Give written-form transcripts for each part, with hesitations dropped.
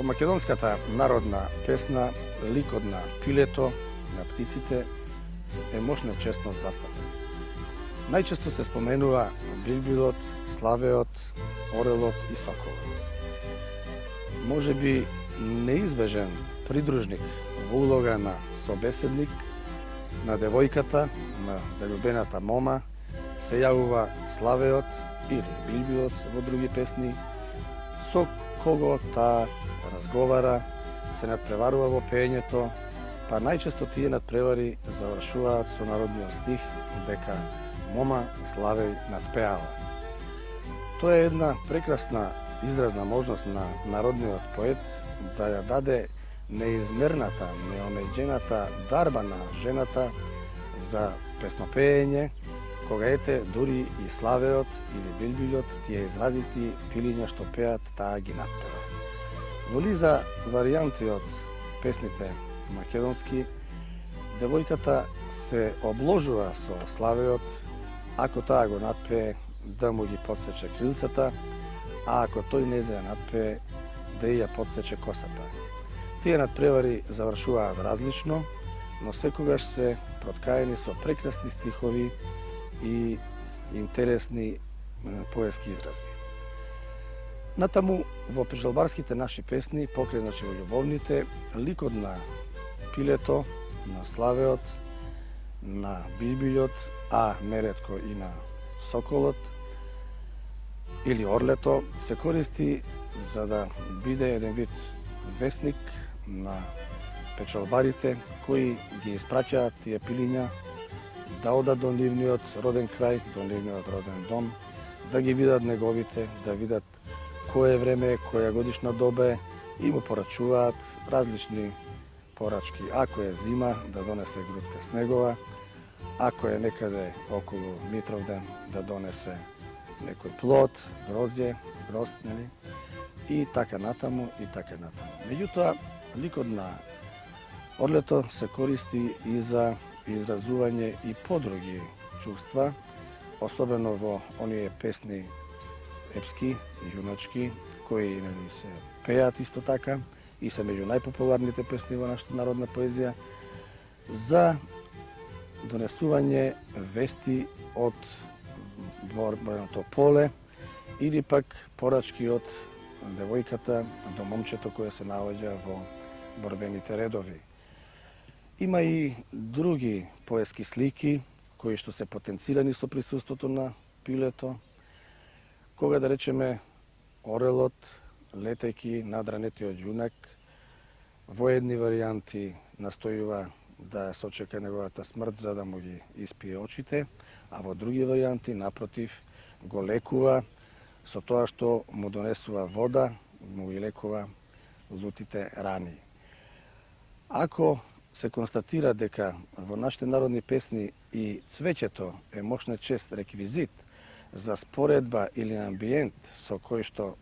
Во македонската народна песна ликот на пилето, на птиците е мощна честно застапен. Најчесто се споменува билбилот, славеот, орелот и соколот. Може би неизбежен придружник во улога на собеседник на девојката, на заљубената мома, се јавува славеот или билбилот во други песни, со кого таа разговара, се надпреварува во пеењето, па најчесто тие надпревари завршуваат со народниот стих дека мома славеј надпеала. Тоа е една прекрасна изразна можност на народниот поет да ја даде неизмерната, неомеѓената дарба на жената за песнопеење, кога ете дури и славеот или билбилот, тие изразити пилиња што пеат, таа ги надпева. Во низа варијанти од песните македонски, девојката се обложува со славеот, ако таа го надпее да му ги подсече крилцата, а ако тој не ја надпее да ја подсече косата. Тие надпревари завршуваат различно, но секогаш се проткаени со прекрасни стихови и интересни поетски изрази. Натаму во пежалбарските наши песни, покрај значи во љубовните, ликот на пилето, на славеот, на билбилот, а неретко и на соколот или орлето се користи за да биде еден вид вестник на печалбарите кои ги испраќаат тие пилиња да одат до нивниот роден крај, до нивниот роден дом, да ги видат неговите, да видат кое време, која годишна доба е и му порачуваат различни порачки. Ако е зима, да донесе грудка снегова, ако е некаде околу Митровден, да донесе некој плод, грозје, грозд, нели? И така натаму, и така натаму. Меѓутоа, ликот на орлето се користи и за изразување и подруги чувства, особено во оние песни епски и јуначки, кои се пеат исто така и се меѓу најпопуларните песни во нашата народна поезија, за донесување вести од борбеното поле или пак порачки од девојката до момчето кое се наоѓа во борбените редови. Има и други поетски слики кои што се потенцирани со присуството на пилето, кога да речеме орелот летејќи над ранетиот јунак во едни варијанти настојува да сочека неговата смрт за да му ги испие очите, а во други варијанти напротив го лекува со тоа што му донесува вода, му ги лекува лутите рани. Ако се констатира дека во нашите народни песни и цвеќето е мощна чест реквизит за споредба или амбиент со кој што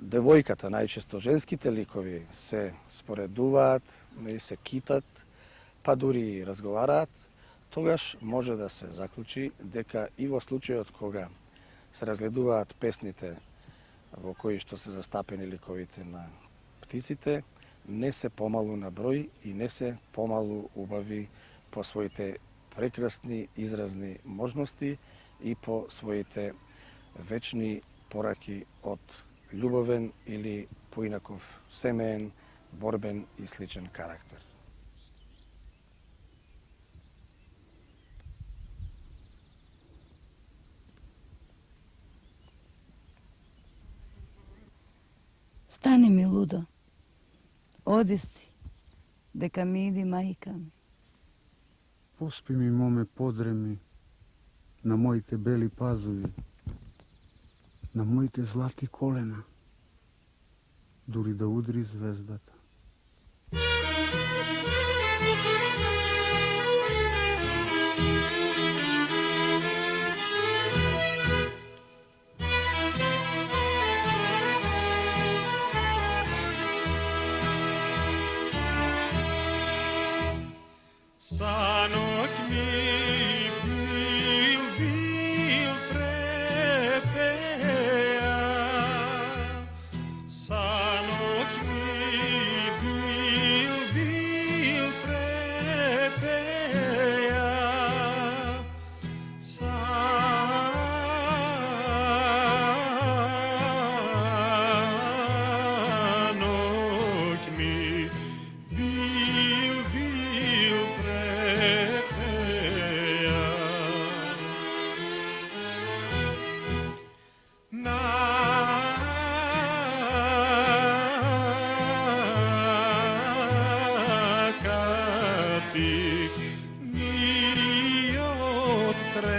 девојката, најчесто женските ликови, се споредуваат, се китат, па дури и разговараат, тогаш може да се заклучи дека и во случајот кога се разгледуваат песните во кои што се застапени ликовите на птиците, не се помалу на број и не се помалу убави по своите прекрасни изразни можности и по своите вечни пораки од љубовен или поинаков семеен, борбен и сличен карактер. Стани ми, лудо, оди си, дека ми иди мајка ми. Поспи ми, моме, подреми на моите бели пазуви, на моите злати колена, дури да удри звездата. Санок ми бил препеа, санок ti mi od trendafil.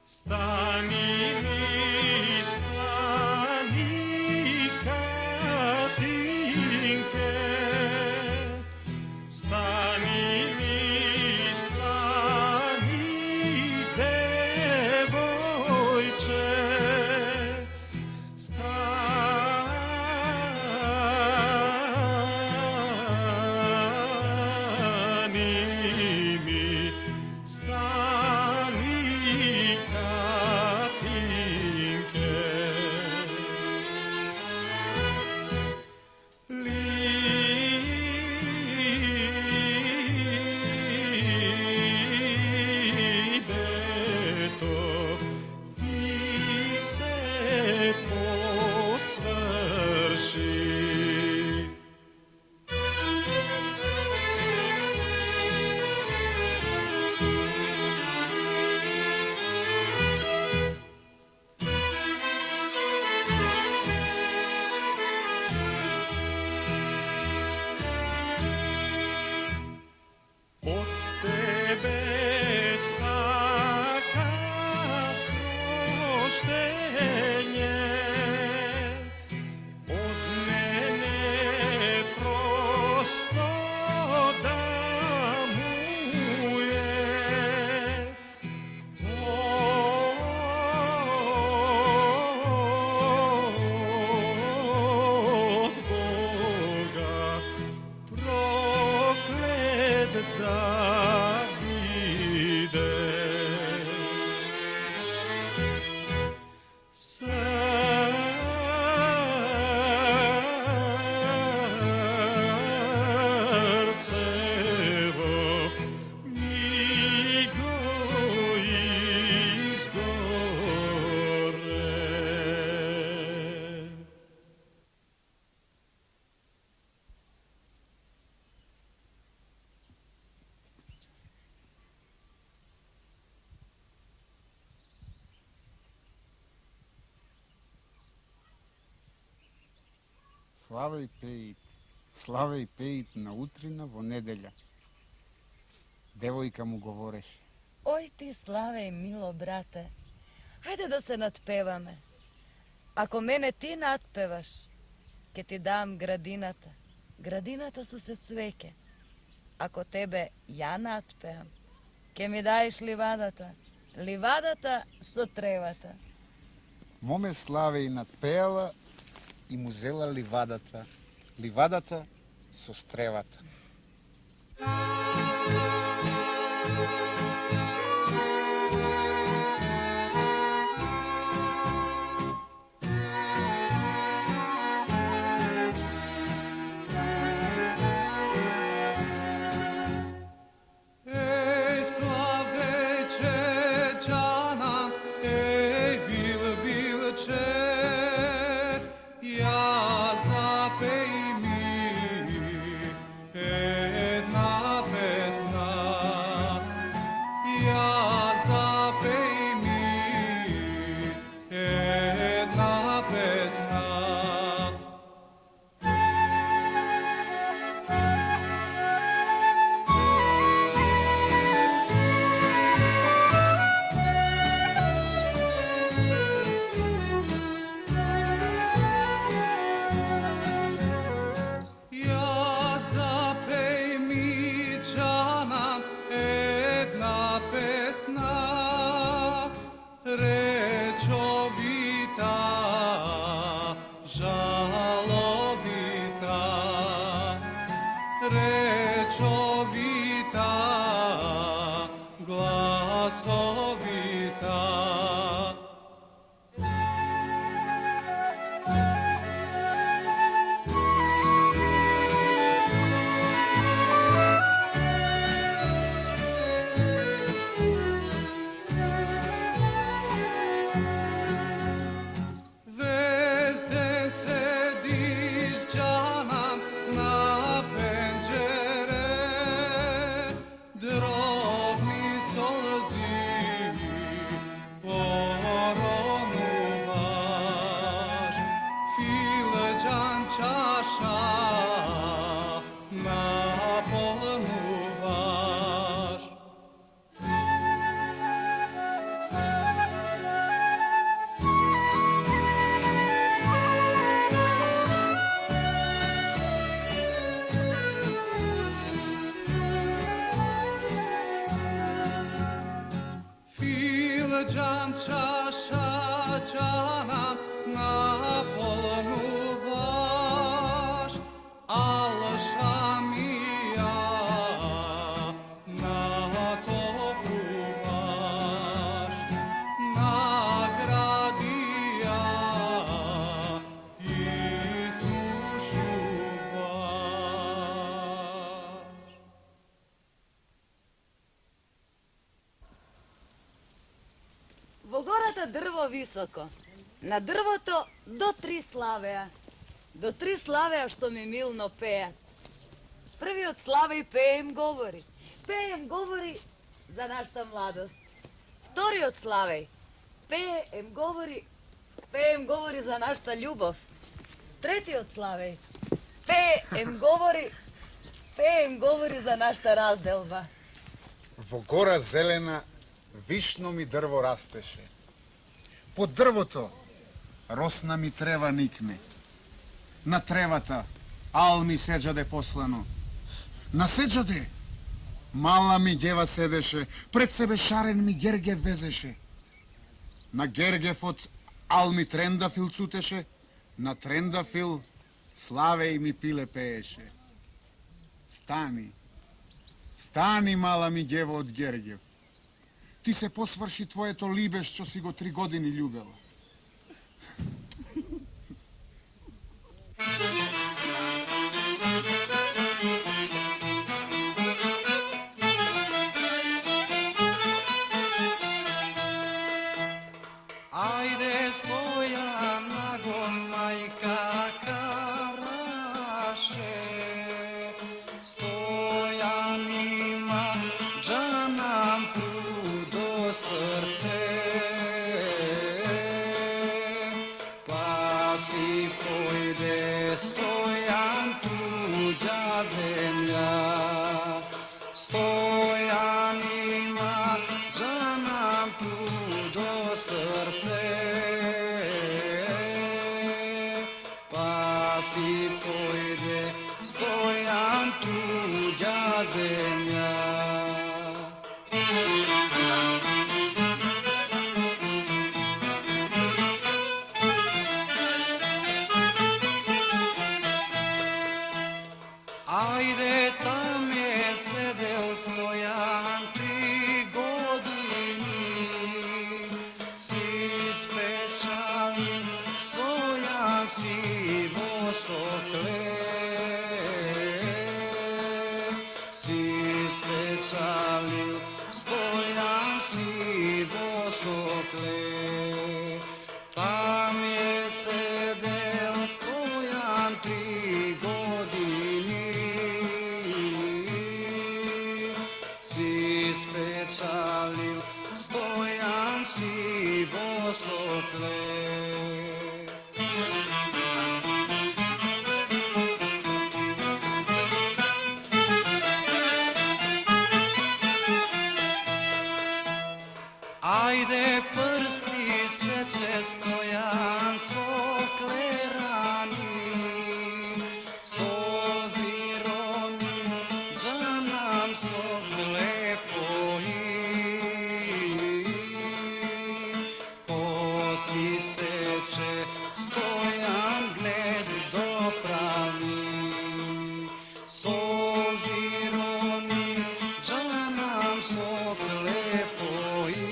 Stani mi, stani Katinke, stani mi, stani devojče, stani mi, stani Katinke. Libeto, ti se posvrši. Od tebe sakam poštenje, od mene prosto damuje. Od Boga proklet da ide. Srcevo mi goji zgore. Slavej pejit na utrina во неделја. Девојка му говореше. Oj ti Slave i milo brate, hajde da se natpevame. Ako mene ti natpevaš, ke ti dam gradinata. Gradinata su se cveke. Ako tebe ja natpevam, ke mi daješ livadata. Livadata su trevata. Моме Славеј надпеала и му зела ливадата. Ливадата со стревата. Ej, Slavejče, Čana, ej, Bilče, ja zapej mi jedna pesma. čaša naполнуваš. Филџан чаша џана наполнуваš, алша мија натопуваш, наградија Исушуваш. Во гората дрво високо, на дрвото до 3 славеа. До 3 славеа што ми милно пеат. Првиот славеј пее им говори. Пее им говори за нашата младост. Вториот славеј пее им говори за нашата љубов. Третиот славеј пее им говори за нашата разделба. Во гора зелена вишно ми дрво растеше. Под дрвото росна ми трева никне. На тревата ал ми седжаде послано. На седжаде мала ми дева седеше, пред себе шарен ми Гергев везеше. На Гергефот ал ми трендафил цутеше, на трендафил Славеј ми пиле пееше. Стани, стани мала ми дева од Гергев. Ти се посврши твоето либе што си го 3 години љубела. Ајде Стојанаго мајка караше, Стојан има џанам до срце, па си појде Стојан туѓа земја. Стојан има џанам до срце, па си појде Стојан туѓа земја. Ајде там е седел Стојан 3 години, си спечалил Стојан си во сокле, си спечалил Стојан си во сокле. Там е седел Стојан 3 години, си спечалил Стојан си во сокле. Ајде прсти сече Стојан соклерани, созирони џанам сокле пои. Коси сече Стојан гнездо прави, созирони џанам сокле пои.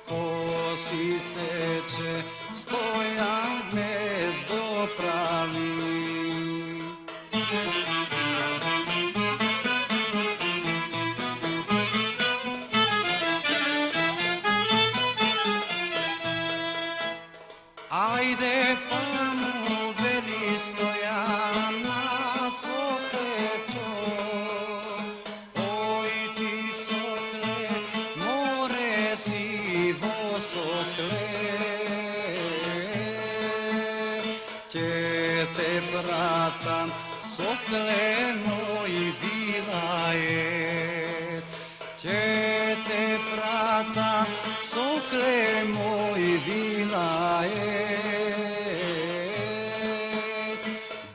Коси сече Стојан гнездо прави. Ајде па му вели Стојан на соклето, ој ти сокле, море си во сокле, pratam, sokle moj vilajet. Te pratam, sokle moj vilajet.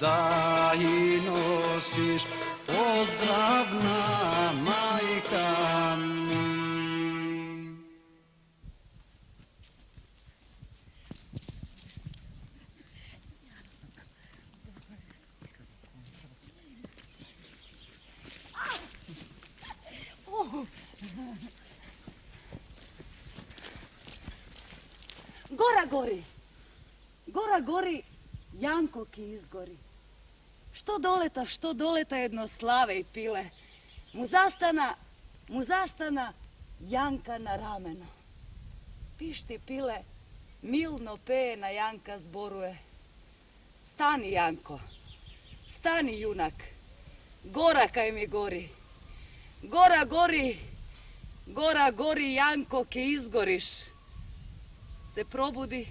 Da i nosiš pozdravna majka mi. Gora gori, gora gori, Janko ki izgori. Što doleta jedno slave i pile. Mu zastana Janka na rameno. Pišti pile, milno peje na Janka zboruje. Stani Janko, stani junak, gora kaj mi gori. Gora gori Janko ki izgoriš. Se probudi,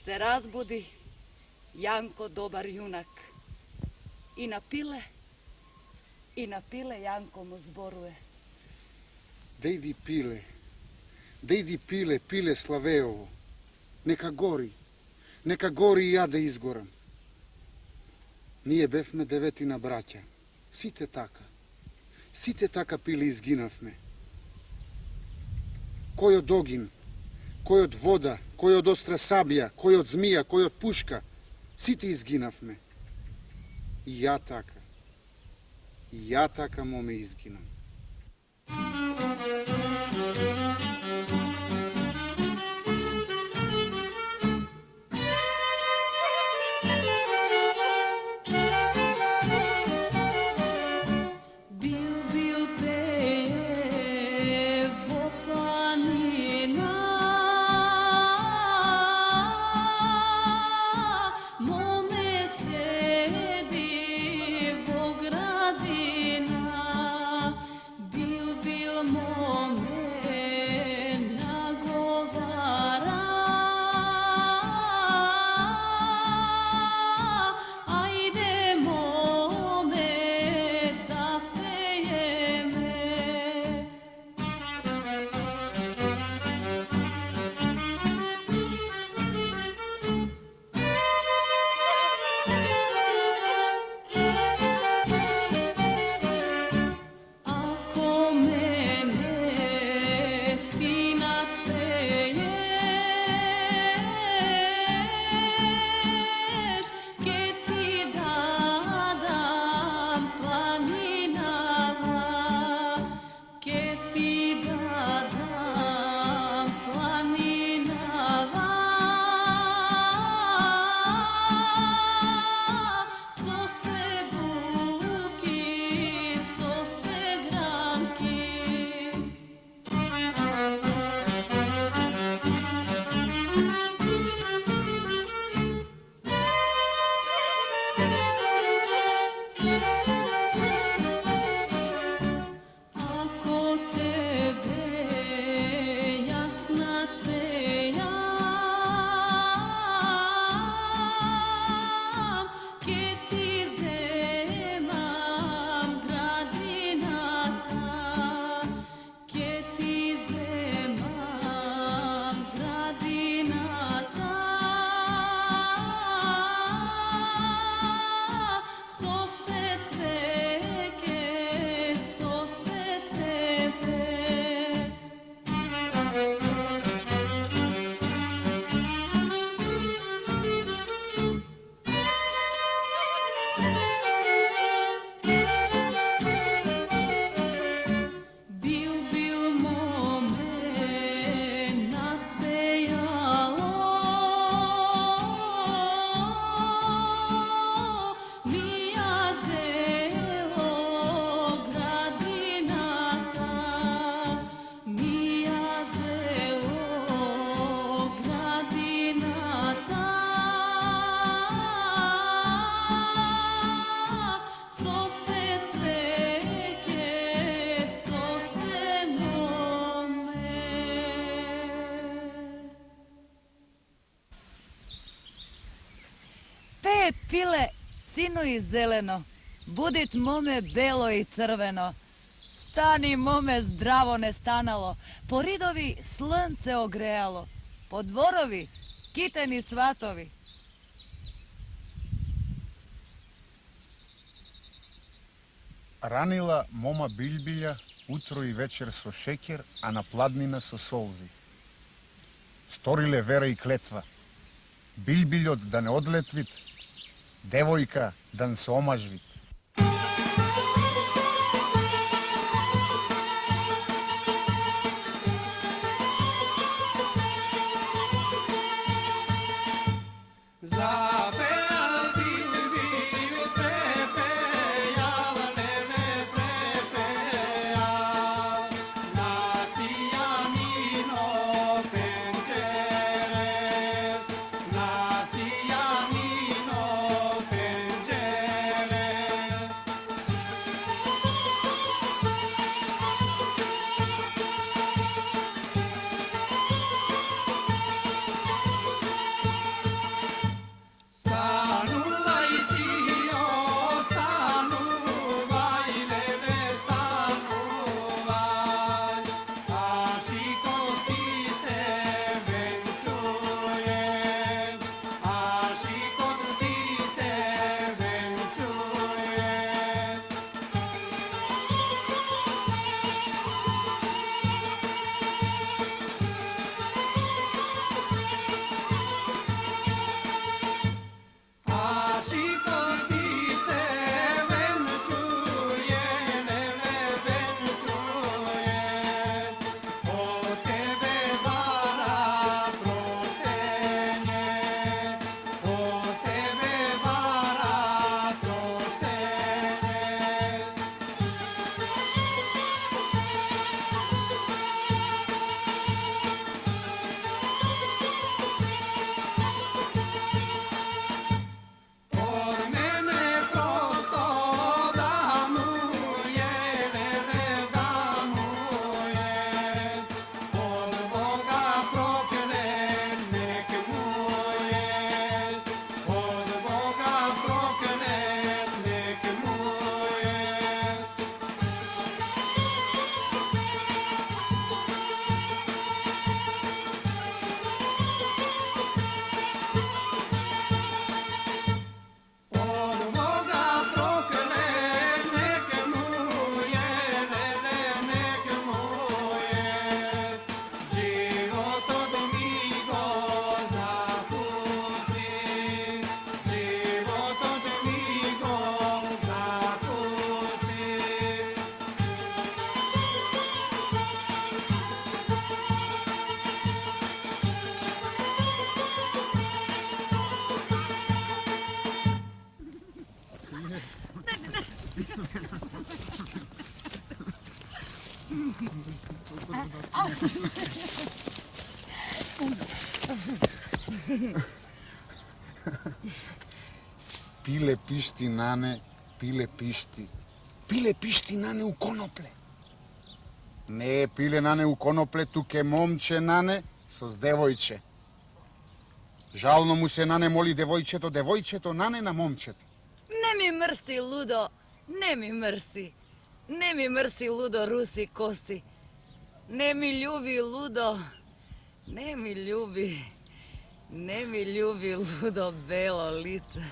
se razbudi, Janko dobar junak. I na pile Janko mu zboruje. Dejdi pile, pile Slaveovo. Neka gori i ja da izgoram. Nije befme devetina braća. Site taka pili izginavme. Koj od ogin, koj od voda, koj od ostra sabija, koj od zmija, koj od puška. Site izginavme. I ja taka mome izginam. pile, sino i zeleno, budit mome belo i crveno. Stani mome zdravo ne stanalo, po ridovi slnce ogrejalo, po dvorovi kiteni svatovi. Ранила мома Билјбилја утро и вечер со шеќер, а на пладнина со солзи. Сториле вера и клетва. Билјбилјот да не одлетвит, девојка да не се омажвит. Пиле пишти нане, пиле пишти. Пиле пишти нане у конопле. Не е пиле нане у конопле, туке момче нане со девојче. Жално му се нане моли девојчето, девојчето нане на момчето. Не ми мрси, лудо, не ми мрси. Не ми мрси, лудо, руси коси. Не ми љуби, лудо, не ми љуби. Не ми љуби, лудо, бело лице.